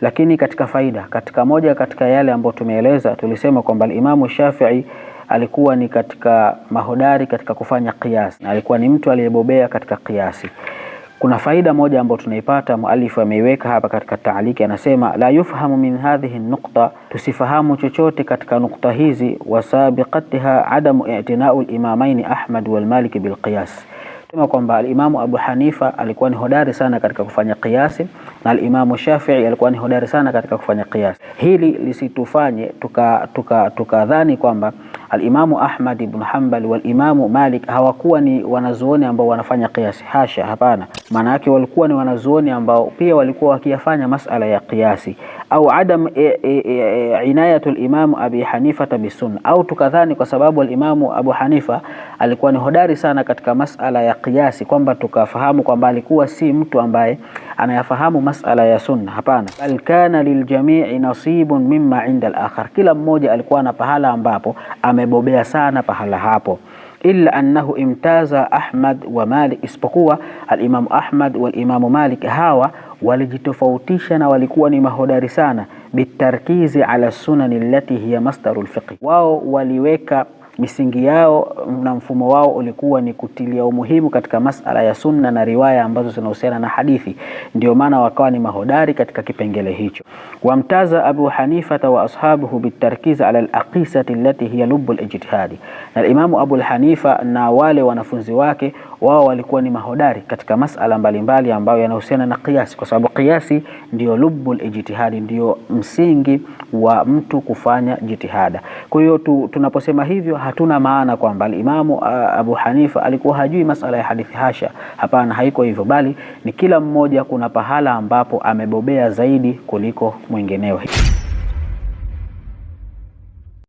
Lakini katika faida, katika moja katika yale ambayo tumeeleza, tulisema kwamba Imam Shafi'i alikuwa ni katika mahodari katika kufanya qiyasi, na alikuwa ni mtu aliyebobea katika qiyasi. Kuna faida moja ambayo tunaipata, muallif ameiweka hapa katika taaliki, anasema la yufhamu min hadhihi nukta, tusifahamu chochote katika nukta hizi, wasabiqatiha adamu i'tina'u al-imamain Ahmad wal Malik bil qiyas. Tuma kwamba al-Imam Abu Hanifa alikuwa ni hodari sana katika kufanya qiyasi, na al-Imam Shafi'i alikuwa ni hodari sana katika kufanya qiyasi. Hili lisitufanye tukadhani kwamba al-Imam Ahmad ibn Hanbal wal Imam Malik hawakuwa ni wanazuoni ambao wanafanya qiyasi. Hasha, hapana. Maana yake walikuwa ni wanazuoni ambao pia walikuwa wakiyafanya masala ya qiyasi. Au adam inayatu al-Imam Abi Hanifa bisunna, au tukadhani kwa sababu al-Imam Abu Hanifa alikuwa ni hodari sana katika masala ya qiyasi kwamba tukafahamu kwamba alikuwa si mtu ambaye anayafahamu masala ya sunna. Hapana, bal kana liljamii nasibun mimma inda al-akhar, kila mmoja alikuwa na pahala ambapo amebobea sana pahala hapo. Illa annahu imtaza Ahmad wa Malik, isipokuwa al-Imam Ahmad wal Imam Malik hawa walijitofautisha na walikuwa ni mahodari sana bitarkizi ala sunani allati hiya masdarul fiqh. Wao waliweka misingi yao na mfumo wao ulikuwa ni kutilia umuhimu katika masala ya sunna na riwaya ambazo zinahusiana na hadithi, ndio maana wakawa ni mahodari katika kipengele hicho. Wamtaza Abu Hanifa wa ashabuhu bitarkiz ala al-aqisati allati hiya lubb al-ijtihadi, na Imam Abu Hanifa na wale wanafunzi wake wao walikuwa ni mahodari katika masala mbalimbali ambayo yanahusiana na qiyasi, kwa sababu qiyasi ndio lubbul ijtihadi, ndio msingi wa mtu kufanya jitihada. Kwa hiyo tunaposema hivyo hatuna maana kwamba Imamu Abu Hanifa alikuwa hajui masala ya hadithi. Hasha, hapana, haiko hivyo, bali ni kila mmoja kuna pahala ambapo amebobea zaidi kuliko mwingineo.